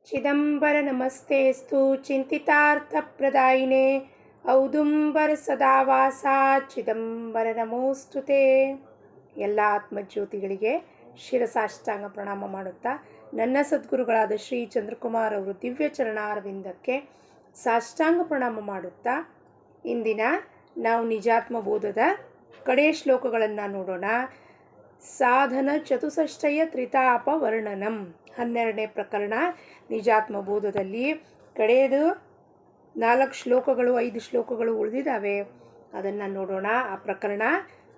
ಚಿದಂಬರ ನಮಸ್ತೆಸ್ತು ಚಿಂತಿತಾರ್ಥಪ್ರದಾಯಿನೇ ಔದುಂಬರ ಸದಾವಾಸ ಚಿದಂಬರ ನಮೋಸ್ತುತೆ. ಎಲ್ಲ ಆತ್ಮಜ್ಯೋತಿಗಳಿಗೆ ಶಿರಸಾಷ್ಟಾಂಗ ಪ್ರಣಾಮ ಮಾಡುತ್ತಾ ನನ್ನ ಸದ್ಗುರುಗಳಾದ ಶ್ರೀ ಚಂದ್ರಕುಮಾರ್ ಅವರು ದಿವ್ಯ ಚರಣಾರವಿಂದಕ್ಕೆ ಸಾಷ್ಟಾಂಗ ಪ್ರಣಾಮ ಮಾಡುತ್ತಾ ಇಂದಿನ ನಾವು ನಿಜಾತ್ಮಬೋಧದ ಕಡೆ ಶ್ಲೋಕಗಳನ್ನು ನೋಡೋಣ. ಸಾಧನ ಚತುಷ್ಷಷ್ಠಯ ತ್ರಿತಾಪ ವರ್ಣನಂ 12ನೇ ಪ್ರಕರಣ ನಿಜಾತ್ಮಬೋಧದಲ್ಲಿ ಕಡೆಯದು 4 ಶ್ಲೋಕಗಳು 5 ಶ್ಲೋಕಗಳು ಉಳಿದಿದ್ದಾವೆ. ಅದನ್ನು ನೋಡೋಣ. ಆ ಪ್ರಕರಣ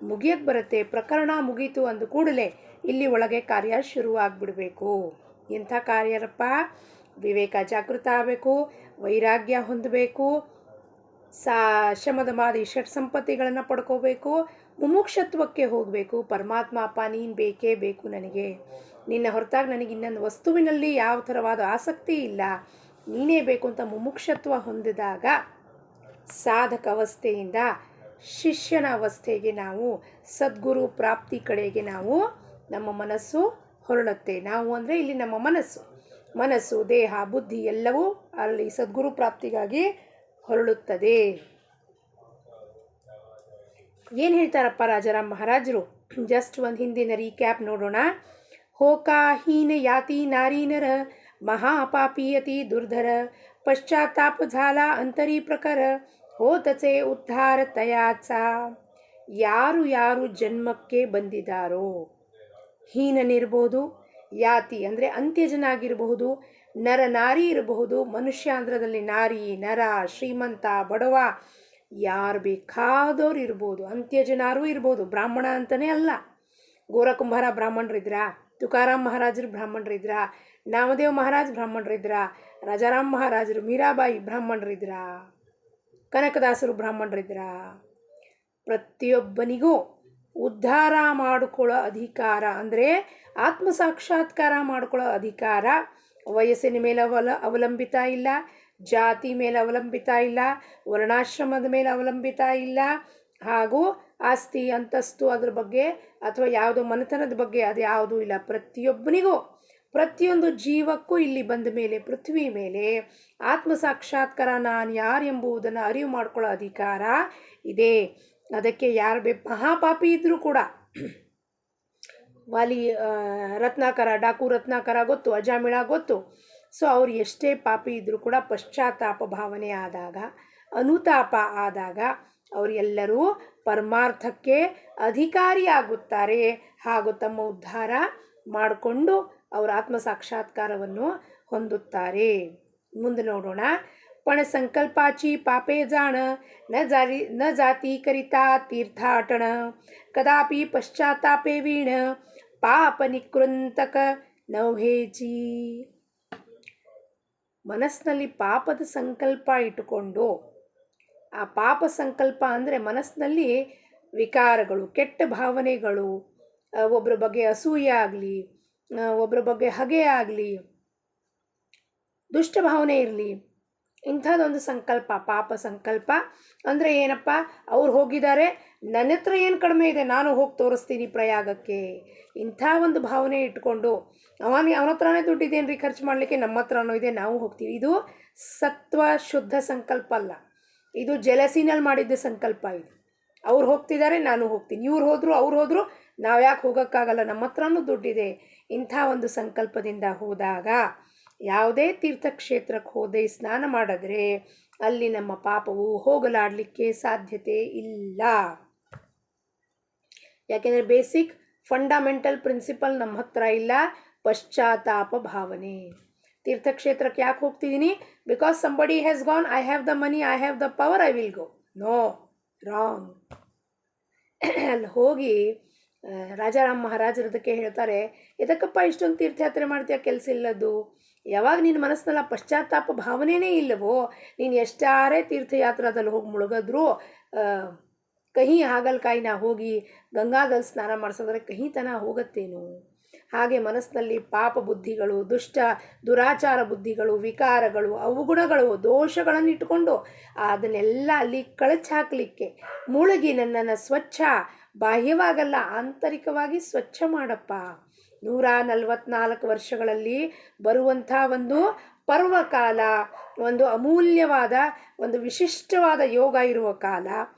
ಮುಗಿಯಕ್ಕೆ ಬರುತ್ತೆ. ಪ್ರಕರಣ ಮುಗೀತು ಅಂದ ಕೂಡಲೇ ಇಲ್ಲಿ ಒಳಗೆ ಕಾರ್ಯ ಶುರುವಾಗ್ಬಿಡಬೇಕು. ಎಂಥ ಕಾರ್ಯರಪ್ಪ? ವಿವೇಕ ಜಾಗೃತ ಆಗಬೇಕು, ವೈರಾಗ್ಯ ಹೊಂದಬೇಕು, ಶಮದಮಾದಿ ಷಟ್ ಸಂಪತ್ತಿಗಳನ್ನು ಪಡ್ಕೋಬೇಕು, ಮುಮುಕ್ಷತ್ವಕ್ಕೆ ಹೋಗಬೇಕು. ಪರಮಾತ್ಮ ಅಪ್ಪ ನೀನು ಬೇಕೇ ಬೇಕು ನನಗೆ, ನಿನ್ನ ಹೊರತಾಗಿ ನನಗೆ ಇನ್ನೊಂದು ವಸ್ತುವಿನಲ್ಲಿ ಯಾವ ಥರವಾದ ಆಸಕ್ತಿ ಇಲ್ಲ, ನೀನೇ ಬೇಕು ಅಂತ ಮುಮುಕ್ಷತ್ವ ಹೊಂದಿದಾಗ ಸಾಧಕ ಅವಸ್ಥೆಯಿಂದ ಶಿಷ್ಯನ ಅವಸ್ಥೆಗೆ ನಾವು ಸದ್ಗುರು ಪ್ರಾಪ್ತಿ ಕಡೆಗೆ ನಾವು ನಮ್ಮ ಮನಸ್ಸು ಹೊರಳುತ್ತೆ. ನಾವು ಅಂದರೆ ಇಲ್ಲಿ ನಮ್ಮ ಮನಸ್ಸು ದೇಹ ಬುದ್ಧಿ ಎಲ್ಲವೂ ಅಲ್ಲಿ ಸದ್ಗುರು ಪ್ರಾಪ್ತಿಗಾಗಿ ಹೊರಳುತ್ತದೆ. ಏನು ಹೇಳ್ತಾರಪ್ಪ ರಾಜಾರಾಮ್ ಮಹಾರಾಜರು? ಜಸ್ಟ್ ಒಂದು ಹಿಂದಿನ ರೀಕ್ಯಾಪ್ ನೋಡೋಣ. ಹೋಕಾ ಹೀನ ಯಾತಿ ನಾರೀನರ ಮಹಾಪಾಪೀಯತಿ ದುರ್ಧರ ಪಶ್ಚಾತ್ತಾಪ ಝಾಲ ಅಂತರಿ ಪ್ರಕರ ಹೋತಚೆ ಉದ್ಧಾರ ತಯಾಚ. ಯಾರು ಜನ್ಮಕ್ಕೆ ಬಂದಿದ್ದಾರೋ, ಹೀನನಿರ್ಬೋದು, ಯಾತಿ ಅಂದರೆ ಅಂತ್ಯಜನಾಗಿರಬಹುದು, ನರ ನಾರಿ ಇರಬಹುದು, ಮನುಷ್ಯಾಂಧ್ರದಲ್ಲಿ ನಾರಿ ನರ ಶ್ರೀಮಂತ ಬಡವ ಯಾರು ಬೇಕಾದವ್ರು ಇರ್ಬೋದು, ಅಂತ್ಯಜನಾರು ಇರ್ಬೋದು. ಬ್ರಾಹ್ಮಣ ಅಂತಲೇ ಅಲ್ಲ. ಗೋರಕುಂಭಾರ ಬ್ರಾಹ್ಮಣರಿದ್ರ, ತುಕಾರಾಮ್ ಮಹಾರಾಜರು ಬ್ರಾಹ್ಮಣರಿದ್ರ, ನಾಮದೇವ್ ಮಹಾರಾಜ್ ಬ್ರಾಹ್ಮಣರಿದ್ರ, ರಾಜಾರಾಮ್ ಮಹಾರಾಜರು, ಮೀರಾಬಾಯಿ ಬ್ರಾಹ್ಮಣರಿದ್ರ, ಕನಕದಾಸರು ಬ್ರಾಹ್ಮಣರಿದ್ರ. ಪ್ರತಿಯೊಬ್ಬನಿಗೂ ಉದ್ಧಾರ ಮಾಡಿಕೊಳ್ಳೋ ಅಧಿಕಾರ ಅಂದರೆ ಆತ್ಮ ಸಾಕ್ಷಾತ್ಕಾರ ಮಾಡಿಕೊಳ್ಳೋ ಅಧಿಕಾರ ವಯಸ್ಸಿನ ಮೇಲೆ ಅವಲಂಬಿತ ಇಲ್ಲ, ಜಾತಿ ಮೇಲೆ ಅವಲಂಬಿತ ಇಲ್ಲ, ವರ್ಣಾಶ್ರಮದ ಮೇಲೆ ಅವಲಂಬಿತ ಇಲ್ಲ, ಹಾಗೂ ಆಸ್ತಿ ಅಂತಸ್ತು ಅದ್ರ ಬಗ್ಗೆ ಅಥವಾ ಯಾವುದೋ ಮನೆತನದ ಬಗ್ಗೆ ಅದು ಯಾವುದೂ ಇಲ್ಲ. ಪ್ರತಿಯೊಬ್ಬನಿಗೂ ಪ್ರತಿಯೊಂದು ಜೀವಕ್ಕೂ ಇಲ್ಲಿ ಬಂದ ಮೇಲೆ ಪೃಥ್ವಿ ಮೇಲೆ ಆತ್ಮ ಸಾಕ್ಷಾತ್ಕಾರ ನಾನು ಯಾರು ಎಂಬುದನ್ನು ಅರಿವು ಮಾಡ್ಕೊಳ್ಳೋ ಅಧಿಕಾರ ಇದೆ. ಅದಕ್ಕೆ ಯಾರು ಮಹಾಪಾಪಿ ಇದ್ದರೂ ಕೂಡ, ವಾಲಿ ರತ್ನಾಕರ ಡಾಕು ರತ್ನಾಕರ ಗೊತ್ತು, ಅಜಾಮಿಳ ಗೊತ್ತು. ಸೊ ಅವ್ರು ಎಷ್ಟೇ ಪಾಪಿ ಇದ್ದರೂ ಕೂಡ ಪಶ್ಚಾತ್ತಾಪ ಭಾವನೆ ಆದಾಗ, ಅನುತಾಪ ಆದಾಗ ಅವರೆಲ್ಲರೂ ಪರಮಾರ್ಥಕ್ಕೆ ಅಧಿಕಾರಿಯಾಗುತ್ತಾರೆ ಹಾಗೂ ತಮ್ಮ ಉದ್ಧಾರ ಮಾಡಿಕೊಂಡು ಅವರ ಆತ್ಮ ಸಾಕ್ಷಾತ್ಕಾರವನ್ನು ಹೊಂದುತ್ತಾರೆ. ಮುಂದೆ ನೋಡೋಣ. ಪಣ ಸಂಕಲ್ಪಾಚಿ ಪಾಪೇ ಜಾಣ ನ ಜಾತಿ ಕರಿತಾ ತೀರ್ಥಾಟಣ ಕದಾಪಿ ಪಶ್ಚಾತ್ತಾಪೇ ವೀಣ ಪಾಪ ನಿಕೃಂತಕ ನೌಹೇಜಿ. ಮನಸ್ಸಿನಲ್ಲಿ ಪಾಪದ ಸಂಕಲ್ಪ ಇಟ್ಟುಕೊಂಡು, ಆ ಪಾಪ ಸಂಕಲ್ಪ ಅಂದರೆ ಮನಸ್ಸಿನಲ್ಲಿ ವಿಕಾರಗಳು, ಕೆಟ್ಟ ಭಾವನೆಗಳು, ಒಬ್ಬರ ಬಗ್ಗೆ ಅಸೂಯೆ ಆಗಲಿ, ಒಬ್ಬರ ಬಗ್ಗೆ ಹಗೆ ಆಗಲಿ, ದುಷ್ಟ ಭಾವನೆ ಇರಲಿ, ಇಂಥದ್ದೊಂದು ಸಂಕಲ್ಪ ಪಾಪ ಸಂಕಲ್ಪ ಅಂದರೆ ಏನಪ್ಪ? ಅವ್ರು ಹೋಗಿದ್ದಾರೆ, ನನ್ನ ಹತ್ರ ಏನು ಕಡಿಮೆ ಇದೆ, ನಾನು ಹೋಗಿ ತೋರಿಸ್ತೀನಿ ಪ್ರಯಾಗಕ್ಕೆ. ಇಂಥ ಒಂದು ಭಾವನೆ ಇಟ್ಕೊಂಡು ಅವನ ಹತ್ರನೇ ದುಡ್ಡಿದೇನ್ರಿ ಖರ್ಚು ಮಾಡಲಿಕ್ಕೆ, ನಮ್ಮ ಹತ್ರನೂ ಇದೆ ನಾವು ಹೋಗ್ತೀವಿ. ಇದು ಸತ್ವ ಶುದ್ಧ ಸಂಕಲ್ಪ ಅಲ್ಲ, ಇದು ಜಲಸಿನಲ್ಲಿ ಮಾಡಿದ್ದ ಸಂಕಲ್ಪ. ಇದು ಅವ್ರು ಹೋಗ್ತಿದ್ದಾರೆ ನಾನು ಹೋಗ್ತೀನಿ, ಇವ್ರು ಹೋದರು ಅವ್ರು ಹೋದರು ನಾವು ಯಾಕೆ ಹೋಗೋಕ್ಕಾಗಲ್ಲ, ನಮ್ಮ ಹತ್ರನೂ ದುಡ್ಡಿದೆ. ಇಂಥ ಒಂದು ಸಂಕಲ್ಪದಿಂದ ಹೋದಾಗ ಯಾವುದೇ ತೀರ್ಥಕ್ಷೇತ್ರಕ್ಕೆ ಹೋದೆ ಸ್ನಾನ ಮಾಡಿದ್ರೆ ಅಲ್ಲಿ ನಮ್ಮ ಪಾಪವು ಹೋಗಲಾಡಲಿಕ್ಕೆ ಸಾಧ್ಯತೆ ಇಲ್ಲ. ಯಾಕೆಂದರೆ ಬೇಸಿಕ್ ಫಂಡಮೆಂಟಲ್ ಪ್ರಿನ್ಸಿಪಲ್ ನಮ್ಮ ಹತ್ರ ಇಲ್ಲ, ಪಶ್ಚಾತ್ತಾಪ ಭಾವನೆ. ತೀರ್ಥಕ್ಷೇತ್ರಕ್ಕೆ ಯಾಕೆ ಹೋಗ್ತಿದ್ದೀನಿ? Because somebody has gone, I have the money, I have the power, I will go. No, wrong. ಅಲ್ಲಿ ಹೋಗಿ ರಾಜಾರಾಮ್ ಮಹಾರಾಜರದಕ್ಕೆ ಹೇಳ್ತಾರೆ, ಇದಕ್ಕಪ್ಪ ಇಷ್ಟೊಂದು ತೀರ್ಥಯಾತ್ರೆ ಮಾಡ್ತೀಯ, ಕೆಲಸ ಇಲ್ಲದ್ದು. ಯಾವಾಗ ನಿನ್ನ ಮನಸ್ಸಿನಲ್ಲಿ ಪಶ್ಚಾತ್ತಾಪ ಭಾವನೆಯೇ ಇಲ್ಲವೋ, ನೀನು ಎಷ್ಟಾರೇ ತೀರ್ಥಯಾತ್ರಾದಲ್ಲಿ ಹೋಗಿ ಮುಳುಗಿದ್ರೂ ಕಹಿ ಹಾಗಲಕಾಯಿನ ಹೋಗಿ ಗಂಗಾದಲ್ಲಿ ಸ್ನಾನ ಮಾಡಿಸಿದ್ರೆ ಕಹಿತನ ಹೋಗುತ್ತೇನು? ಹಾಗೆ ಮನಸ್ಸಿನಲ್ಲಿ ಪಾಪ ಬುದ್ಧಿಗಳು, ದುರಾಚಾರ ಬುದ್ಧಿಗಳು, ವಿಕಾರಗಳು, ಅವಗುಣಗಳು, ದೋಷಗಳನ್ನು ಇಟ್ಟುಕೊಂಡು ಅದನ್ನೆಲ್ಲ ಅಲ್ಲಿ ಕಳಚಿ ಹಾಕಲಿಕ್ಕೆ ಮುಳುಗಿ ನನ್ನನ್ನು ಸ್ವಚ್ಛ, ಬಾಹ್ಯವಾಗಲ್ಲ ಆಂತರಿಕವಾಗಿ ಸ್ವಚ್ಛ ಮಾಡಪ್ಪ. 144 ವರ್ಷಗಳಲ್ಲಿ ಬರುವಂಥ ಒಂದು ಪರ್ವಕಾಲ, ಒಂದು ಅಮೂಲ್ಯವಾದ ಒಂದು ವಿಶಿಷ್ಟವಾದ ಯೋಗ ಇರುವ ಕಾಲ.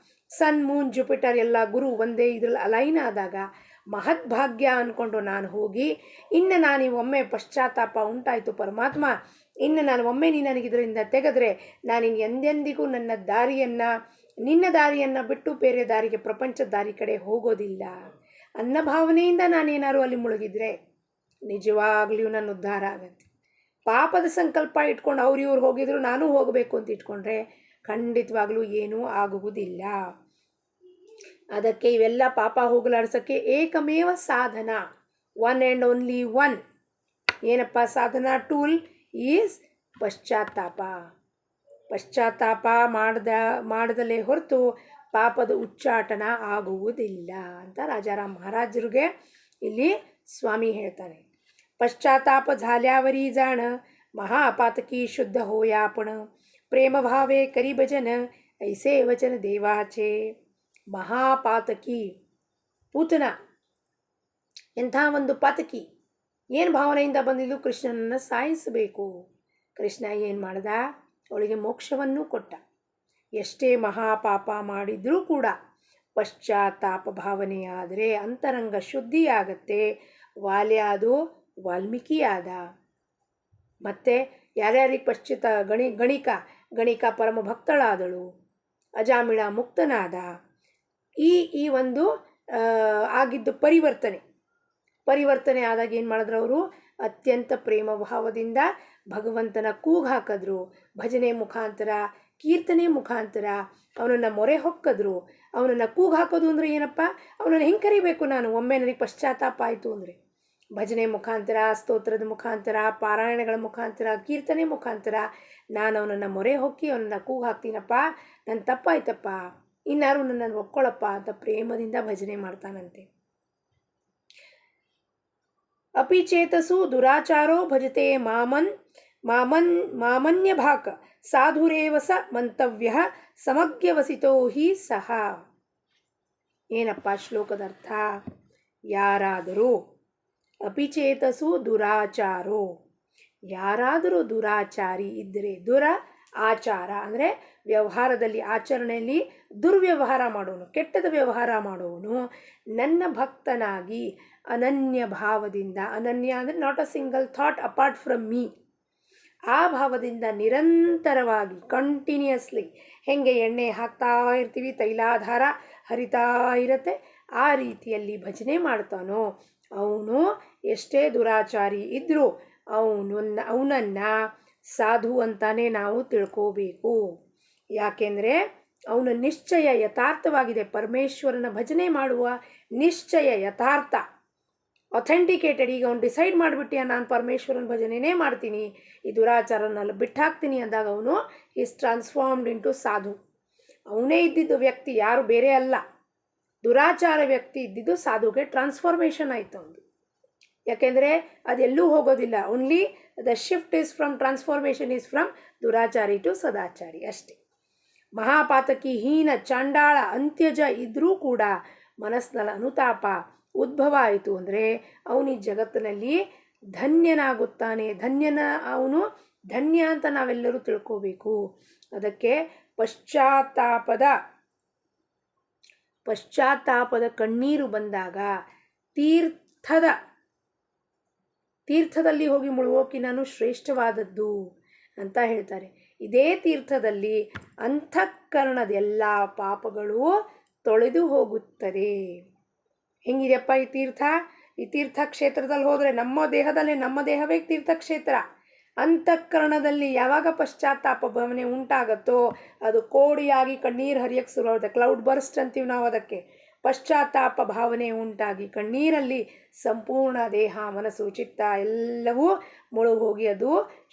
ಸನ್, ಮೂನ್, ಜುಪಿಟರ್ ಎಲ್ಲ ಗುರು ಒಂದೇ ಇದರಲ್ಲಿ ಅಲೈನ್ ಆದಾಗ ಮಹದ್ಭಾಗ್ಯ ಅಂದ್ಕೊಂಡು ನಾನು ಹೋಗಿ, ಇನ್ನು ನಾನು ಒಮ್ಮೆ ಪಶ್ಚಾತ್ತಾಪ ಉಂಟಾಯಿತು ಪರಮಾತ್ಮ, ಇನ್ನು ನಾನು ಒಮ್ಮೆ ನೀನು ನನಗಿದರಿಂದ ತೆಗೆದ್ರೆ ನಾನಿನ್ನು ಎಂದೆಂದಿಗೂ ನನ್ನ ದಾರಿಯನ್ನು, ನಿನ್ನ ದಾರಿಯನ್ನು ಬಿಟ್ಟು ಬೇರೆ ದಾರಿಗೆ, ಪ್ರಪಂಚದ ದಾರಿ ಕಡೆ ಹೋಗೋದಿಲ್ಲ ಅನ್ನೋ ಭಾವನೆಯಿಂದ ನಾನೇನಾದ್ರು ಅಲ್ಲಿ ಮುಳುಗಿದ್ರೆ ನಿಜವಾಗ್ಲೂ ನನ್ನ ಉದ್ಧಾರ ಆಗತ್ತೆ. ಪಾಪದ ಸಂಕಲ್ಪ ಇಟ್ಕೊಂಡು ಇವ್ರು ಹೋಗಿದ್ರು ನಾನು ಹೋಗಬೇಕು ಅಂತ ಇಟ್ಕೊಂಡ್ರೆ ಖಂಡಿತವಾಗ್ಲೂ ಏನೂ ಆಗುವುದಿಲ್ಲ. ಅದಕ್ಕೆ ಇವೆಲ್ಲ ಪಾಪ ಹೋಗಲಾಡ್ಸೋಕ್ಕೆ ಏಕಮೇವ ಸಾಧನ, ಒನ್ ಆ್ಯಂಡ್ ಓನ್ಲಿ ಒನ್. ಏನಪ್ಪ ಸಾಧನ? ಟೂಲ್ ಈಸ್ ಪಶ್ಚಾತ್ತಾಪ. ಪಶ್ಚಾತ್ತಾಪ ಮಾಡದಲೇ ಹೊರತು ಪಾಪದ ಉಚ್ಚಾಟನ ಆಗುವುದಿಲ್ಲ ಅಂತ ರಾಜಾರಾಮ್ ಮಹಾರಾಜರಿಗೆ ಇಲ್ಲಿ ಸ್ವಾಮಿ ಹೇಳ್ತಾನೆ. पश्चाताप झाल्यावरी जाण महापातकी शुद्ध होयापण प्रेम भावे करी भजन ऐसे वचन देवाचे. ಮಹಾಪಾತಕಿ ಪೂತನ ಎಂಥ ಒಂದು ಪಾತಕಿ, ಏನು ಭಾವನೆಯಿಂದ ಬಂದಿದ್ದು? ಕೃಷ್ಣನನ್ನು ಸಾಯಿಸಬೇಕು. ಕೃಷ್ಣ ಏನು ಮಾಡ್ದ? ಅವಳಿಗೆ ಮೋಕ್ಷವನ್ನು ಕೊಟ್ಟ. ಎಷ್ಟೇ ಮಹಾಪಾಪ ಮಾಡಿದರೂ ಕೂಡ ಪಶ್ಚಾತ್ತಾಪ ಭಾವನೆಯಾದರೆ ಅಂತರಂಗ ಶುದ್ಧಿಯಾಗತ್ತೆ. ವಾಲ್ಯಾದು ವಾಲ್ಮೀಕಿಯಾದ. ಮತ್ತು ಯಾರ್ಯಾರಿಗೆ ಗಣಿಕ ಪರಮ ಭಕ್ತಳಾದಳು, ಅಜಾಮಿಳ ಮುಕ್ತನಾದ. ಈ ಒಂದು ಆಗಿದ್ದು ಪರಿವರ್ತನೆ ಆದಾಗ ಏನು ಮಾಡಿದ್ರು? ಅವರು ಅತ್ಯಂತ ಪ್ರೇಮ ಭಾವದಿಂದ ಭಗವಂತನ ಕೂಗು ಹಾಕಿದ್ರು. ಭಜನೆ ಮುಖಾಂತರ, ಕೀರ್ತನೆ ಮುಖಾಂತರ ಅವನನ್ನು ಮೊರೆ ಹೊಕ್ಕಿದ್ರು. ಅವನನ್ನು ಕೂಗು ಹಾಕೋದು ಅಂದರೆ ಏನಪ್ಪ? ಅವನನ್ನು ಹೆಂಗೆ ಕರಿಬೇಕು ನಾನು? ಒಮ್ಮೆ ನನಗೆ ಪಶ್ಚಾತ್ತಾಪ ಆಯಿತು ಅಂದರೆ ಭಜನೆ ಮುಖಾಂತರ, ಸ್ತೋತ್ರದ ಮುಖಾಂತರ, ಪಾರಾಯಣಗಳ ಮುಖಾಂತರ, ಕೀರ್ತನೆ ಮುಖಾಂತರ ನಾನು ಅವನನ್ನು ಮೊರೆ ಹೊಕ್ಕಿ ಅವನನ್ನು ಕೂಗು ಹಾಕ್ತೀನಪ್ಪ, ನನ್ನ ತಪ್ಪಾಯ್ತಪ್ಪ, ಇನ್ನಾರು ನನ್ನನ್ನು ಒಪ್ಕೊಳ್ಳಪ್ಪ ಅಂತ ಪ್ರೇಮದಿಂದ ಭಜನೆ ಮಾಡ್ತಾನಂತೆ. ಅಪಿ ಚೇತಸು ದುರಾಚಾರೋ ಭಜತೆ ಮಾಮನ್ಯ ಭಾಕ ಸಾಧುರೇವ ಸ ಮಂತವ್ಯ ಸಮಗ್ಯವಸಿತೋ ಹಿ ಸಹ. ಏನಪ್ಪ ಶ್ಲೋಕದ ಅರ್ಥ? ಯಾರಾದರೂ ಅಪಿಚೇತಸು ದುರಾಚಾರೋ, ಯಾರಾದರೂ ದುರಾಚಾರಿ ಇದ್ದರೆ, ಆಚಾರ ಅಂದರೆ ವ್ಯವಹಾರದಲ್ಲಿ, ಆಚರಣೆಯಲ್ಲಿ ದುರ್ವ್ಯವಹಾರ ಮಾಡೋನು, ಕೆಟ್ಟದ ವ್ಯವಹಾರ ಮಾಡೋನು, ನನ್ನ ಭಕ್ತನಾಗಿ ಅನನ್ಯ ಭಾವದಿಂದ, ಅನನ್ಯ ಅಂದರೆ not a single thought apart from me, ಆ ಭಾವದಿಂದ ನಿರಂತರವಾಗಿ ಕಂಟಿನ್ಯೂಸ್ಲಿ, ಹೆಂಗೆ ಎಣ್ಣೆ ಹಾಕ್ತಾ ಇರ್ತೀವಿ, ತೈಲಾಧಾರ ಹರಿತಾ ಇರುತ್ತೆ, ಆ ರೀತಿಯಲ್ಲಿ ಭಜನೆ ಮಾಡ್ತಾನೋ ಅವನು ಎಷ್ಟೇ ದುರಾಚಾರಿ ಇದ್ದರೂ ಅವನನ್ನು ಸಾಧು ಅಂತಾನೆ ನಾವು ತಿಳ್ಕೋಬೇಕು. ಯಾಕೆಂದರೆ ಅವನ ನಿಶ್ಚಯ ಯಥಾರ್ಥವಾಗಿದೆ. ಪರಮೇಶ್ವರನ ಭಜನೆ ಮಾಡುವ ನಿಶ್ಚಯ ಯಥಾರ್ಥ, ಅಥೆಂಟಿಕೇಟೆಡ್. ಈಗ ಅವನು ಡಿಸೈಡ್ ಮಾಡಿಬಿಟ್ಟಿಯ ನಾನು ಪರಮೇಶ್ವರನ ಭಜನೆನೇ ಮಾಡ್ತೀನಿ, ಈ ದುರಾಚಾರನೆಲ್ಲ ಬಿಟ್ಟಾಕ್ತೀನಿ ಅಂದಾಗ ಅವನು ಈಸ್ ಟ್ರಾನ್ಸ್ಫಾರ್ಮ್ಡ್ ಇಂಟು ಸಾಧು. ಅವನೇ ಇದ್ದಿದ್ದು ವ್ಯಕ್ತಿ, ಯಾರು ಬೇರೆ ಅಲ್ಲ. ದುರಾಚಾರ ವ್ಯಕ್ತಿ ಇದ್ದಿದ್ದು ಸಾಧುಗೆ ಟ್ರಾನ್ಸ್ಫಾರ್ಮೇಷನ್ ಆಯಿತು ಅವನು. ಯಾಕೆಂದರೆ ಅದೆಲ್ಲೂ ಹೋಗೋದಿಲ್ಲ. Only the shift is from, transformation is from ದುರಾಚಾರಿ ಟು ಸದಾಚಾರಿ ಅಷ್ಟೇ. ಮಹಾಪಾತಕಿ, ಹೀನ, ಚಾಂಡಾಳ, ಅಂತ್ಯಜ ಇದ್ದರೂ ಕೂಡ ಮನಸ್ಸಿನಲ್ಲಿ ಅನುತಾಪ ಉದ್ಭವ ಆಯಿತು ಅಂದರೆ ಅವನು ಈ ಜಗತ್ತಿನಲ್ಲಿ ಧನ್ಯನಾಗುತ್ತಾನೆ. ಅವನು ಧನ್ಯ ಅಂತ ನಾವೆಲ್ಲರೂ ತಿಳ್ಕೋಬೇಕು. ಅದಕ್ಕೆ ಪಶ್ಚಾತ್ತಾಪದ ಕಣ್ಣೀರು ಬಂದಾಗ ತೀರ್ಥದಲ್ಲಿ ಹೋಗಿ ಮುಳುಗೋಕಿ ನಾನು ಶ್ರೇಷ್ಠವಾದದ್ದು ಅಂತ ಹೇಳ್ತಾರೆ. ಇದೇ ತೀರ್ಥದಲ್ಲಿ ಅಂತಃಕರಣದ ಎಲ್ಲ ಪಾಪಗಳು ತೊಳೆದು ಹೋಗುತ್ತದೆ. ಹೆಂಗಿದೆಯಪ್ಪ ಈ ತೀರ್ಥ? ಈ ತೀರ್ಥಕ್ಷೇತ್ರದಲ್ಲಿ ಹೋದರೆ ನಮ್ಮ ದೇಹವೇ ತೀರ್ಥಕ್ಷೇತ್ರ. ಅಂತಃಕರಣದಲ್ಲಿ ಯಾವಾಗ ಪಶ್ಚಾತ್ತಾಪ ಭಾವನೆ ಉಂಟಾಗತ್ತೋ ಅದು ಕೋಡಿಯಾಗಿ ಕಣ್ಣೀರು ಹರಿಯಕ್ಕೆ ಶುರುವಾಗುತ್ತೆ. ಕ್ಲೌಡ್ ಬರ್ಸ್ಟ್ ಅಂತೀವಿ ನಾವು ಅದಕ್ಕೆ. ಪಶ್ಚಾತ್ತಾಪ ಭಾವನೆ ಉಂಟಾಗಿ ಕಣ್ಣೀರಲ್ಲಿ ಸಂಪೂರ್ಣ ದೇಹ, ಮನಸ್ಸು, ಚಿತ್ತ ಎಲ್ಲವೂ ಮುಳುಗೋಗಿ ಅದು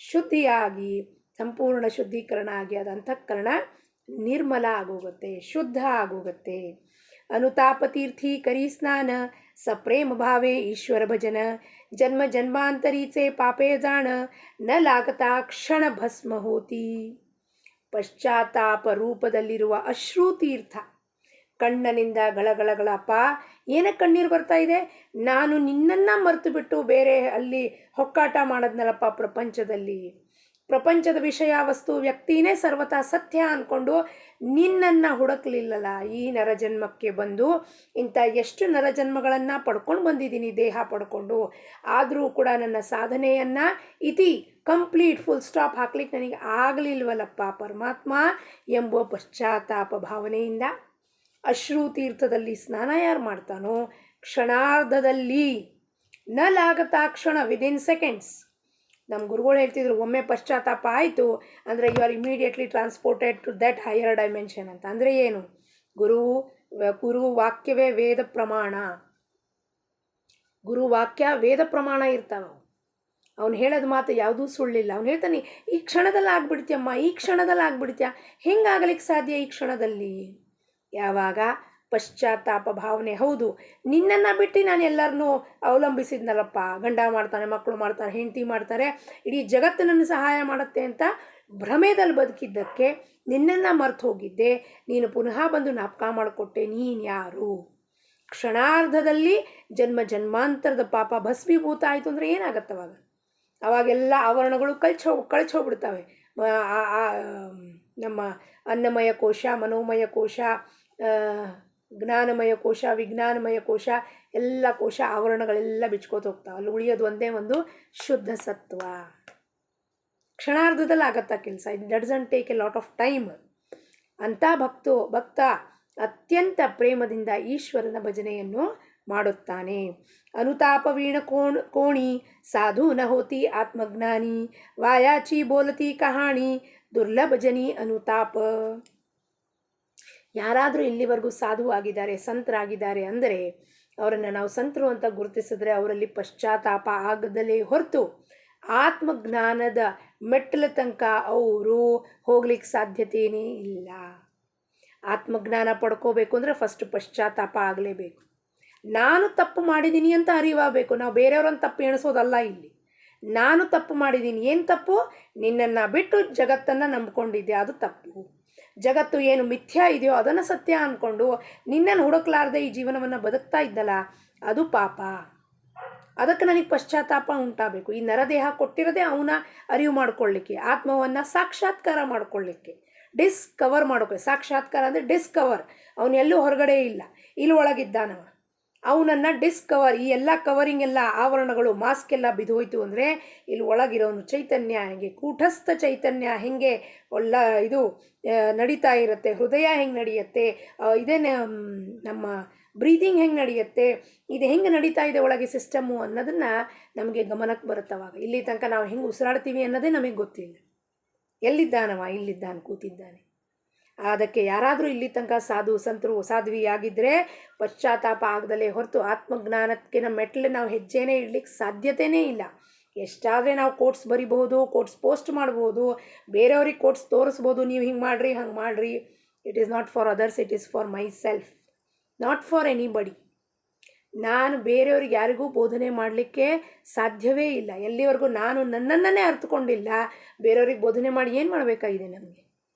ಶುದ್ಧಿಯಾಗಿ, ಸಂಪೂರ್ಣ ಶುದ್ಧೀಕರಣ ಆಗಿ ಅದು ಅಂತಃಕರಣ ನಿರ್ಮಲ ಆಗೋಗುತ್ತೆ, ಶುದ್ಧ ಆಗೋಗುತ್ತೆ. ಅನುತಾಪ ತೀರ್ಥಿ ಕರಿ ಸ್ನಾನ ಸಪ್ರೇಮ ಭಾವೆ ಈಶ್ವರ ಭಜನ ಜನ್ಮ ಜನ್ಮಾಂತರೀಚೆ ಪಾಪೇ ಜಾಣ ನ ಲಾಗತಾ ಕ್ಷಣ ಭಸ್ಮ ಹೋತಿ. ಪಶ್ಚಾತ್ತಾಪ ರೂಪದಲ್ಲಿರುವ ಅಶ್ರು ತೀರ್ಥ ಕಣ್ಣನಿಂದ ಗಳಗಳಗಳಪ್ಪ. ಏನಕ್ಕೆ ಕಣ್ಣೀರು ಬರ್ತಾ ಇದೆ? ನಾನು ನಿನ್ನನ್ನು ಮರೆತು ಬಿಟ್ಟು ಬೇರೆ ಅಲ್ಲಿ ಹೊಕ್ಕಾಟ ಮಾಡೋದ್ನಲ್ಲಪ್ಪ ಪ್ರಪಂಚದಲ್ಲಿ. ಪ್ರಪಂಚದ ವಿಷಯ ವಸ್ತು ವ್ಯಕ್ತಿನೇ ಸರ್ವತಾ ಸತ್ಯ ಅಂದ್ಕೊಂಡು ನಿನ್ನನ್ನು ಹುಡುಕ್ಲಿಲ್ಲಲ್ಲ. ಈ ನರಜನ್ಮಕ್ಕೆ ಬಂದು ಇಂಥ ಎಷ್ಟು ನರಜನ್ಮಗಳನ್ನು ಪಡ್ಕೊಂಡು ಬಂದಿದ್ದೀನಿ ದೇಹ ಪಡ್ಕೊಂಡು. ಆದರೂ ಕೂಡ ನನ್ನ ಸಾಧನೆಯನ್ನು ಇತಿ ಕಂಪ್ಲೀಟ್ ಫುಲ್ ಸ್ಟಾಪ್ ಹಾಕ್ಲಿಕ್ಕೆ ನನಗೆ ಆಗಲಿಲ್ವಲ್ಲಪ್ಪ ಪರಮಾತ್ಮ ಎಂಬ ಪಶ್ಚಾತ್ತಾಪ ಭಾವನೆಯಿಂದ ಅಶ್ರು ತೀರ್ಥದಲ್ಲಿ ಸ್ನಾನ ಯಾರು ಮಾಡ್ತಾನೋ ಕ್ಷಣಾರ್ಧದಲ್ಲಿ ನ ಲಾಗತಾ ಕ್ಷಣ ವಿದಿನ್ ಸೆಕೆಂಡ್ಸ್. ನಮ್ಮ ಗುರುಗಳು ಹೇಳ್ತಿದ್ರು ಒಮ್ಮೆ ಪಶ್ಚಾತ್ತಾಪ ಆಯಿತು ಅಂದರೆ you are immediately transported to that higher dimension ಅಂತ. ಅಂದರೆ ಏನು? ಗುರು ವಾಕ್ಯವೇ ವೇದ ಪ್ರಮಾಣ. ಗುರು ವಾಕ್ಯ ವೇದ ಪ್ರಮಾಣ ಇರ್ತಾವ. ಅವ್ನು ಹೇಳೋದು ಮಾತು ಯಾವುದೂ ಸುಳ್ಳಿಲ್ಲ. ಅವ್ನು ಹೇಳ್ತಾನೆ ಈ ಕ್ಷಣದಲ್ಲಿ ಆಗ್ಬಿಡ್ತೀಯಮ್ಮ, ಈ ಕ್ಷಣದಲ್ಲಿ ಆಗ್ಬಿಡ್ತೀಯ. ಹೆಂಗಾಗಲಿಕ್ಕೆ ಸಾಧ್ಯ ಈ ಕ್ಷಣದಲ್ಲಿ? ಯಾವಾಗ ಪಶ್ಚಾತ್ತಾಪ ಭಾವನೆ. ಹೌದು, ನಿನ್ನನ್ನು ಬಿಟ್ಟು ನಾನು ಎಲ್ಲರನ್ನೂ ಅವಲಂಬಿಸಿದ್ನಲ್ಲಪ್ಪ. ಗಂಡ ಮಾಡ್ತಾನೆ, ಮಕ್ಕಳು ಮಾಡ್ತಾರೆ, ಹೆಂಡತಿ ಮಾಡ್ತಾರೆ, ಇಡೀ ಜಗತ್ತು ನನ್ನ ಸಹಾಯ ಮಾಡುತ್ತೆ ಅಂತ ಭ್ರಮೆದಲ್ಲಿ ಬದುಕಿದ್ದಕ್ಕೆ ನಿನ್ನನ್ನು ಮರ್ತು ಹೋಗಿದ್ದೆ. ನೀನು ಪುನಃ ಬಂದು ಜ್ಞಾಪಕ ಮಾಡಿಕೊಟ್ಟೆ ನೀನು ಯಾರು. ಕ್ಷಣಾರ್ಧದಲ್ಲಿ ಜನ್ಮ ಜನ್ಮಾಂತರದ ಪಾಪ ಭಸ್ಮೀಭೂತ ಆಯಿತು ಅಂದರೆ ಏನಾಗತ್ತವಾಗ? ಅವಾಗೆಲ್ಲ ಆವರಣಗಳು ಕಳ್ಚೋಗ್ಬಿಡ್ತವೆ. ನಮ್ಮ ಅನ್ನಮಯ ಕೋಶ, ಮನೋಮಯ ಕೋಶ, ಜ್ಞಾನಮಯ ಕೋಶ, ವಿಜ್ಞಾನಮಯ ಕೋಶ, ಎಲ್ಲ ಕೋಶ ಆವರಣಗಳೆಲ್ಲ ಬಿಚ್ಕೋತ ಹೋಗ್ತಾವೆ. ಅಲ್ಲಿ ಉಳಿಯೋದು ಒಂದೇ ಒಂದು ಶುದ್ಧ ಸತ್ವ. ಕ್ಷಣಾರ್ಧದಲ್ಲಿ ಆಗತ್ತ ಕೆಲಸ. It doesn't take A lot of time. ಅಂಥ ಭಕ್ತ ಅತ್ಯಂತ ಪ್ರೇಮದಿಂದ ಈಶ್ವರನ ಭಜನೆಯನ್ನು ಮಾಡುತ್ತಾನೆ. ಅನುತಾಪ ವೀಣ ಕೋಣಿ ಸಾಧು ನ ಹೋತಿ ಆತ್ಮಜ್ಞಾನಿ ವಾಯಾಚಿ ಬೋಲತಿ ಕಹಾಣಿ ದುರ್ಲಭ ಜನಿ ಅನುತಾಪ. ಯಾರಾದರೂ ಇಲ್ಲಿವರೆಗೂ ಸಾಧು ಆಗಿದ್ದಾರೆ, ಸಂತರಾಗಿದ್ದಾರೆ ಅಂದರೆ ಅವರನ್ನು ನಾವು ಸಂತರು ಅಂತ ಗುರುತಿಸಿದ್ರೆ ಅವರಲ್ಲಿ ಪಶ್ಚಾತ್ತಾಪ ಆಗದಲೇ ಹೊರತು ಆತ್ಮಜ್ಞಾನದ ಮೆಟ್ಟಲ ತನಕ ಅವರು ಹೋಗ್ಲಿಕ್ಕೆ ಸಾಧ್ಯತೆಯೇ ಇಲ್ಲ. ಆತ್ಮಜ್ಞಾನ ಪಡ್ಕೋಬೇಕು ಅಂದರೆ ಫಸ್ಟ್ ಪಶ್ಚಾತ್ತಾಪ ಆಗಲೇಬೇಕು. ನಾನು ತಪ್ಪು ಮಾಡಿದ್ದೀನಿ ಅಂತ ಅರಿವಾಗಬೇಕು. ನಾವು ಬೇರೆಯವ್ರನ್ನ ತಪ್ಪು ಎಣಿಸೋದಲ್ಲ ಇಲ್ಲಿ. ನಾನು ತಪ್ಪು ಮಾಡಿದ್ದೀನಿ. ಏನು ತಪ್ಪು? ನಿನ್ನನ್ನು ಬಿಟ್ಟು ಜಗತ್ತನ್ನು ನಂಬ್ಕೊಂಡಿದ್ದೆ, ಅದು ತಪ್ಪು. ಜಗತ್ತು ಏನು ಮಿಥ್ಯಾ ಇದೆಯೋ ಅದನ್ನು ಸತ್ಯ ಅಂದ್ಕೊಂಡು ನಿನ್ನನ್ನು ಹುಡುಕ್ಲಾರ್ದೆ ಈ ಜೀವನವನ್ನು ಬದುಕ್ತಾ ಇದ್ದಲ್ಲ, ಅದು ಪಾಪ. ಅದಕ್ಕೆ ನನಗೆ ಪಶ್ಚಾತ್ತಾಪ ಉಂಟಾಗಬೇಕು. ಈ ನರದೇಹ ಕೊಟ್ಟಿರೋದೇ ಅವನ ಅರಿವು ಮಾಡ್ಕೊಳ್ಳಿಕ್ಕೆ, ಆತ್ಮವನ್ನು ಸಾಕ್ಷಾತ್ಕಾರ ಮಾಡ್ಕೊಳ್ಳಿಕ್ಕೆ, ಡಿಸ್ಕವರ್ ಮಾಡ್ಕೊಳ್ಳಿ. ಸಾಕ್ಷಾತ್ಕಾರ ಅಂದರೆ ಡಿಸ್ಕವರ್. ಅವನು ಎಲ್ಲೂ ಹೊರಗಡೆ ಇಲ್ಲ, ಇಲ್ಲಿ ಒಳಗಿದ್ದಾನವ. ಅವನನ್ನು ಡಿಸ್ಕವರ್. ಈ ಎಲ್ಲ ಕವರಿಂಗ್ ಎಲ್ಲ ಆವರಣಗಳು ಮಾಸ್ಕ್ ಎಲ್ಲ ಬಿದ್ದೋಯ್ತು ಅಂದರೆ ಇಲ್ಲಿ ಒಳಗಿರೋನು ಚೈತನ್ಯ ಹೆಂಗೆ, ಕೂಟಸ್ಥ ಚೈತನ್ಯ ಹೆಂಗೆ ಇದು ನಡೀತಾ ಇರುತ್ತೆ, ಹೃದಯ ಹೆಂಗೆ ನಡೆಯುತ್ತೆ, ಇದೇ ನಮ್ಮ ಬ್ರೀದಿಂಗ್ ಹೆಂಗೆ ನಡೆಯುತ್ತೆ, ಇದು ಹೆಂಗೆ ನಡೀತಾ ಇದೆ ಒಳಗೆ ಸಿಸ್ಟಮ್ಮು ಅನ್ನೋದನ್ನು ನಮಗೆ ಗಮನಕ್ಕೆ ಬರುತ್ತವಾಗ. ಇಲ್ಲಿ ತನಕ ನಾವು ಹೆಂಗೆ ಉಸಿರಾಡ್ತೀವಿ ಅನ್ನೋದೇ ನಮಗೆ ಗೊತ್ತಿಲ್ಲ. ಎಲ್ಲಿದ್ದಾನವ? ಇಲ್ಲಿದ್ದಾನೆ, ಕೂತಿದ್ದಾನೆ. ಅದಕ್ಕೆ ಯಾರಾದರೂ ಇಲ್ಲಿ ತನಕ ಸಾಧು ಸಂತರು ಸಾಧ್ವಿಯಾಗಿದ್ದರೆ ಪಶ್ಚಾತ್ತಾಪ ಆಗದಲೇ ಹೊರತು ಆತ್ಮಜ್ಞಾನಕ್ಕೆ ನಮ್ಮ ಮೆಟ್ಲು ನಾವು ಹೆಜ್ಜೆನೇ ಇಡ್ಲಿಕ್ಕೆ ಸಾಧ್ಯತೆಯೇ ಇಲ್ಲ. ಎಷ್ಟಾದರೆ ನಾವು ಕೋಟ್ಸ್ ಬರಿಬಹುದು, ಕೋಟ್ಸ್ ಪೋಸ್ಟ್ ಮಾಡ್ಬೋದು, ಬೇರೆಯವ್ರಿಗೆ ಕೋಟ್ಸ್ ತೋರಿಸ್ಬೋದು, ನೀವು ಹಿಂಗೆ ಮಾಡಿರಿ ಹಂಗೆ ಮಾಡಿರಿ. It is not for others, it is for my self, not for anybody. ನಾನು ಬೇರೆಯವ್ರಿಗೆ ಯಾರಿಗೂ ಬೋಧನೆ ಮಾಡಲಿಕ್ಕೆ ಸಾಧ್ಯವೇ ಇಲ್ಲ. ಎಲ್ಲಿವರೆಗೂ ನಾನು ನನ್ನನ್ನೇ ಅರ್ಥಕೊಂಡಿಲ್ಲ, ಬೇರೆಯವ್ರಿಗೆ ಬೋಧನೆ ಮಾಡಿ ಏನು ಮಾಡಬೇಕಾಗಿದೆ ನಮಗೆ?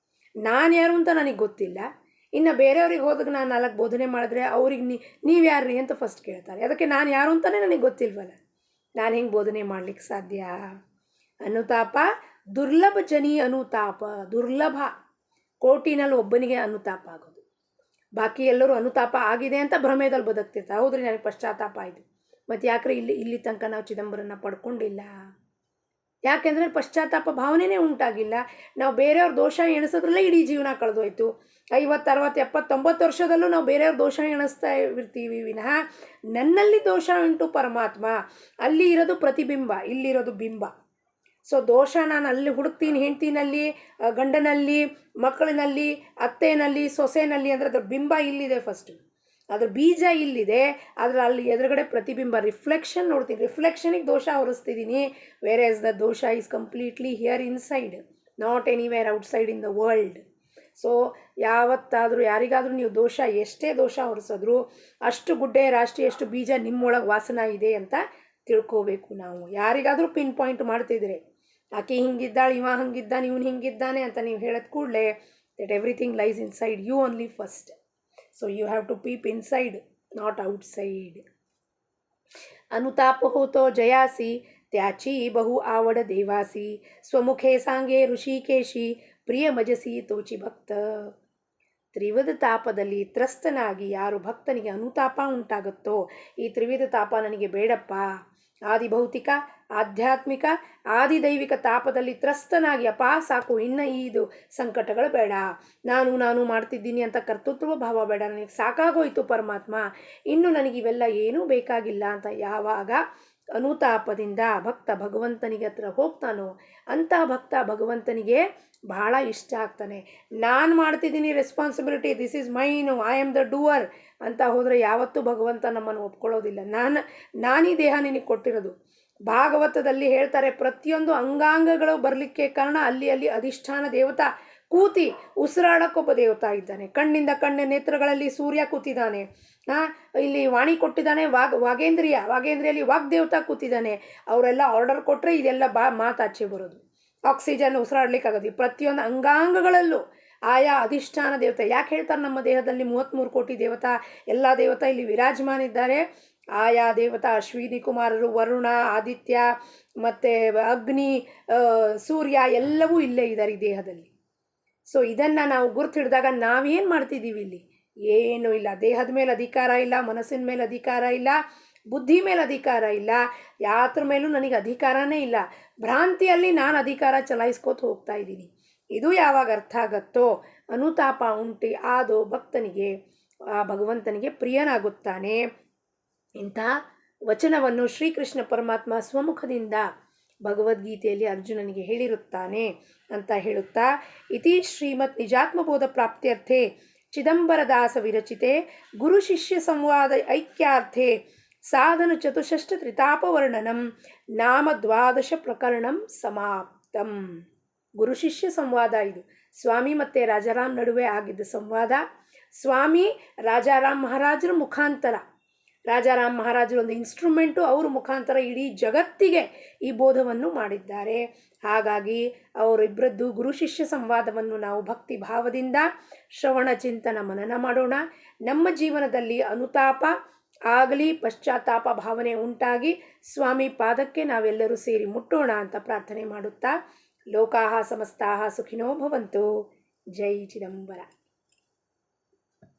ನಾನು ಯಾರು ಅಂತ ನನಗೆ ಗೊತ್ತಿಲ್ಲ. ಇನ್ನು ಬೇರೆಯವ್ರಿಗೆ ಹೋದಾಗ ನಾನು 4 ಬೋಧನೆ ಮಾಡಿದ್ರೆ ಅವ್ರಿಗೆ ನೀವು ಯಾರು ರೀ ಅಂತ ಫಸ್ಟ್ ಕೇಳ್ತಾರೆ. ಅದಕ್ಕೆ ನಾನು ಯಾರು ಅಂತಲೇ ನನಗೆ ಗೊತ್ತಿಲ್ವಲ್ಲ, ನಾನು ಹೆಂಗೆ ಬೋಧನೆ ಮಾಡಲಿಕ್ಕೆ ಸಾಧ್ಯ? ಅನುತಾಪ ದುರ್ಲಭ ಜನಿ ಅನುತಾಪ. ದುರ್ಲಭ, ಕೋಟಿನಲ್ಲಿ ಒಬ್ಬನಿಗೆ ಅನುತಾಪ ಆಗೋದು. ಬಾಕಿ ಎಲ್ಲರೂ ಅನುತಾಪ ಆಗಿದೆ ಅಂತ ಭ್ರಮೆದಲ್ಲಿ ಬದುಕ್ತಿರ್ತಾರೆ. ಹೌದ್ರಿ, ನನಗೆ ಪಶ್ಚಾತ್ತಾಪ ಆಯಿತು. ಮತ್ತು ಯಾಕ್ರೆ ಇಲ್ಲಿ ತನಕ ನಾವು ಚಿದಂಬರನ ಪಡ್ಕೊಂಡಿಲ್ಲ? ಯಾಕೆಂದರೆ ಪಶ್ಚಾತ್ತಾಪ ಭಾವನೆಯೇ ಉಂಟಾಗಿಲ್ಲ. ನಾವು ಬೇರೆಯವ್ರ ದೋಷ ಎಣಿಸೋದ್ರಲ್ಲೇ ಇಡೀ ಜೀವನ ಕಳೆದೋಯ್ತು. 50, 60, 70, 90 ವರ್ಷದಲ್ಲೂ ನಾವು ಬೇರೆಯವ್ರ ದೋಷ ಎಣಿಸ್ತಾ ಇರ್ತೀವಿ ವಿನಃ ನನ್ನಲ್ಲಿ ದೋಷ ಉಂಟು ಪರಮಾತ್ಮ. ಅಲ್ಲಿ ಇರೋದು ಪ್ರತಿಬಿಂಬ, ಇಲ್ಲಿರೋದು ಬಿಂಬ. ಸೊ ದೋಷ ನಾನು ಅಲ್ಲಿ ಹುಡುಕ್ತೀನಿ, ಹೆಂಡ್ತಿನಲ್ಲಿ, ಗಂಡನಲ್ಲಿ, ಮಕ್ಕಳಿನಲ್ಲಿ, ಅತ್ತೆನಲ್ಲಿ, ಸೊಸೆನಲ್ಲಿ. ಅಂದರೆ ಅದ್ರ ಬಿಂಬ ಇಲ್ಲಿದೆ ಫಸ್ಟು, ಅದ್ರ ಬೀಜ ಇಲ್ಲಿದೆ. ಆದರೆ ಅಲ್ಲಿ ಎದುರುಗಡೆ ಪ್ರತಿಬಿಂಬ, ರಿಫ್ಲೆಕ್ಷನ್ ನೋಡ್ತೀನಿ. ರಿಫ್ಲೆಕ್ಷನಿಗೆ ದೋಷ ಹೊರಿಸ್ತಿದ್ದೀನಿ. ವೇರ್ ಆಸ್ ದ ದೋಷ is completely here inside, not anywhere outside in the world. So ಯಾವತ್ತಾದರೂ ಯಾರಿಗಾದರೂ ನೀವು ದೋಷ, ಎಷ್ಟೇ ದೋಷ ಹೊರಿಸಿದ್ರು ಅಷ್ಟು ಗುಡ್ಡೆ ರಾಷ್ಟ್ರೀ, ಅಷ್ಟು ಬೀಜ ನಿಮ್ಮೊಳಗೆ ವಾಸನ ಇದೆ ಅಂತ ತಿಳ್ಕೋಬೇಕು ನಾವು. ಯಾರಿಗಾದರೂ ಪಿನ್ ಪಾಯಿಂಟ್ ಮಾಡ್ತಿದ್ರೆ ಆಕೆ ಹಿಂಗಿದ್ದಾಳೆ, ಇವ ಹಂಗಿದ್ದಾನೆ, ಇವನು ಹಿಂಗಿದ್ದಾನೆ ಅಂತ ನೀವು ಹೇಳಿದ ಕೂಡಲೇ that everything lies inside you only first. So you have to peep inside, not outside. ಅನುತಾಪ ಹೋತೋ ಜಯಾಸಿ त्याची बहु आवड देवासी स्वमुखे सांगे ಋಷಿಕೇಶಿ ಪ್ರಿಯ ಮಜಸಿ ತೋಚಿ ಭಕ್ತ. ತ್ರಿವಿಧ ತಾಪದಲ್ಲಿ ತ್ರಸ್ತನಾಗಿ ಯಾರು ಭಕ್ತನಿಗೆ ಅನುತಾಪ ಉಂಟಾಗುತ್ತೋ, ಈ ತ್ರಿವಿಧ ತಾಪ ನನಗೆ ಬೇಡಪ್ಪ, ಆದಿಭೌತಿಕ, ಆಧ್ಯಾತ್ಮಿಕ, ಆದಿದೈವಿಕ ತಾಪದಲ್ಲಿ ತ್ರಸ್ತನಾಗಿ ಅಪ್ಪ ಸಾಕು, ಇನ್ನು ಇದು ಸಂಕಟಗಳು ಬೇಡ, ನಾನು ಮಾಡ್ತಿದ್ದೀನಿ ಅಂತ ಕರ್ತೃತ್ವ ಭಾವ ಬೇಡ, ನನಗೆ ಸಾಕಾಗೋಯ್ತು ಪರಮಾತ್ಮ, ಇನ್ನು ನನಗಿವೆಲ್ಲ ಏನೂ ಬೇಕಾಗಿಲ್ಲ ಅಂತ ಯಾವಾಗ ಅನುತಾಪದಿಂದ ಭಕ್ತ ಭಗವಂತನಿಗೆ ಹತ್ರ ಹೋಗ್ತಾನೋ, ಅಂಥ ಭಕ್ತ ಭಗವಂತನಿಗೆ ಬಹಳ ಇಷ್ಟ ಆಗ್ತಾನೆ. ನಾನು ಮಾಡ್ತಿದ್ದೀನಿ responsibility, this is main, I am the doer ಅಂತ ಹೋದರೆ ಯಾವತ್ತೂ ಭಗವಂತ ನಮ್ಮನ್ನು ಒಪ್ಕೊಳ್ಳೋದಿಲ್ಲ. ನಾನೀ ದೇಹ ನಿನಗೆ ಕೊಟ್ಟಿರೋದು. ಭಾಗವತದಲ್ಲಿ ಹೇಳ್ತಾರೆ, ಪ್ರತಿಯೊಂದು ಅಂಗಾಂಗಗಳು ಬರಲಿಕ್ಕೆ ಕಾರಣ ಅಲ್ಲಿ ಅಧಿಷ್ಠಾನ ದೇವತಾ ಕೂತಿ ಉಸಿರಾಡಕ್ಕೊಬ್ಬ ದೇವತಾ ಇದ್ದಾನೆ. ಕಣ್ಣಿಂದ ನೇತ್ರಗಳಲ್ಲಿ ಸೂರ್ಯ ಕೂತಿದ್ದಾನೆ. ಇಲ್ಲಿ ವಾಣಿ ಕೊಟ್ಟಿದ್ದಾನೆ, ವಾಗೇಂದ್ರಿಯಲ್ಲಿ ವಾಗ್ದೇವತಾ ಕೂತಿದ್ದಾನೆ. ಅವರೆಲ್ಲ ಆರ್ಡರ್ ಕೊಟ್ಟರೆ ಇದೆಲ್ಲ ಮಾತಾಚೆ ಬರೋದು. ಆಕ್ಸಿಜನ್ ಉಸಿರಾಡ್ಲಿಕ್ಕಾಗೋದು. ಪ್ರತಿಯೊಂದು ಅಂಗಾಂಗಗಳಲ್ಲೂ ಆಯಾ ಅಧಿಷ್ಠಾನ ದೇವತೆ. ಯಾಕೆ ಹೇಳ್ತಾರೆ ನಮ್ಮ ದೇಹದಲ್ಲಿ 33 ಕೋಟಿ ದೇವತಾ, ಎಲ್ಲ ದೇವತಾ ಇಲ್ಲಿ ವಿರಾಜಮಾನಿದ್ದಾರೆ. ಆಯಾ ದೇವತಾ ಅಶ್ವಿನಿ ಕುಮಾರರು, ವರುಣ, ಆದಿತ್ಯ ಮತ್ತು ಅಗ್ನಿ, ಸೂರ್ಯ ಎಲ್ಲವೂ ಇಲ್ಲೇ ಇದ್ದಾರೆ ಈ ದೇಹದಲ್ಲಿ. ಸೊ ಇದನ್ನು ನಾವು ಗುರ್ತು ಹಿಡಿದಾಗ ನಾವೇನು ಮಾಡ್ತಿದ್ದೀವಿ ಇಲ್ಲಿ? ಏನೂ ಇಲ್ಲ. ದೇಹದ ಮೇಲೆ ಅಧಿಕಾರ ಇಲ್ಲ, ಮನಸ್ಸಿನ ಮೇಲೆ ಅಧಿಕಾರ ಇಲ್ಲ, ಬುದ್ಧಿ ಮೇಲೆ ಅಧಿಕಾರ ಇಲ್ಲ, ಯಾತ್ರ ಮೇಲೂ ನನಗೆ ಅಧಿಕಾರನೇ ಇಲ್ಲ. ಭ್ರಾಂತಿಯಲ್ಲಿ ನಾನು ಅಧಿಕಾರ ಚಲಾಯಿಸ್ಕೋತ ಹೋಗ್ತಾ ಇದ್ದೀನಿ. ಇದು ಯಾವಾಗ ಅರ್ಥ ಆಗತ್ತೋ, ಅನುತಾಪ ಉಂಟಿ ಆದೋ ಭಕ್ತನಿಗೆ, ಆ ಭಗವಂತನಿಗೆ ಪ್ರಿಯನಾಗುತ್ತಾನೆ. ಇಂಥ ವಚನವನ್ನು ಶ್ರೀಕೃಷ್ಣ ಪರಮಾತ್ಮ ಸ್ವಮುಖದಿಂದ ಭಗವದ್ಗೀತೆಯಲ್ಲಿ ಅರ್ಜುನನಿಗೆ ಹೇಳಿರುತ್ತಾನೆ ಅಂತ ಹೇಳುತ್ತಾ, ಇತಿ ಶ್ರೀಮತ್ ನಿಜಾತ್ಮಬೋಧ ಪ್ರಾಪ್ತ್ಯರ್ಥೆ ಚಿದಂಬರದಾಸ ವಿರಚಿತೆ ಗುರು ಶಿಷ್ಯ ಸಂವಾದ ಐಕ್ಯಾರ್ಥೆ ಸಾಧನ ಚತುಷ್ಷಷ್ಟ ತ್ರಿತಾಪವರ್ಣನಂ ನಾಮ 12 ಪ್ರಕರಣಂ ಸಮಾಪ್ತಂ. ಗುರು ಶಿಷ್ಯ ಸಂವಾದ ಇದು ಸ್ವಾಮಿ ಮತ್ತು ರಾಜಾರಾಮ್ ನಡುವೆ ಆಗಿದ್ದ ಸಂವಾದ. ಸ್ವಾಮಿ ರಾಜಾರಾಮ್ ಮಹಾರಾಜರ ಮುಖಾಂತರ, ರಾಜಾರಾಮ್ ಮಹಾರಾಜರು ಒಂದು ಇನ್ಸ್ಟ್ರೂಮೆಂಟು, ಅವ್ರ ಮುಖಾಂತರ ಇಡೀ ಜಗತ್ತಿಗೆ ಈ ಬೋಧವನ್ನು ಮಾಡಿದ್ದಾರೆ. ಹಾಗಾಗಿ ಅವರಿಬ್ಬರದ್ದು ಗುರು ಶಿಷ್ಯ ಸಂವಾದವನ್ನು ನಾವು ಭಕ್ತಿ ಭಾವದಿಂದ ಶ್ರವಣ ಚಿಂತನ ಮನನ ಮಾಡೋಣ. ನಮ್ಮ ಜೀವನದಲ್ಲಿ ಅನುತಾಪ ಆಗಲಿ, ಪಶ್ಚಾತ್ತಾಪ ಭಾವನೆ ಉಂಟಾಗಿ ಸ್ವಾಮಿ ಪಾದಕ್ಕೆ ನಾವೆಲ್ಲರೂ ಸೇರಿ ಮುಟ್ಟೋಣ ಅಂತ ಪ್ರಾರ್ಥನೆ ಮಾಡುತ್ತಾ, ಲೋಕಾಹ ಸಮಸ್ತಾಹ ಸುಖಿನೋ ಭವಂತು. ಜೈ ಚಿದಂಬರ.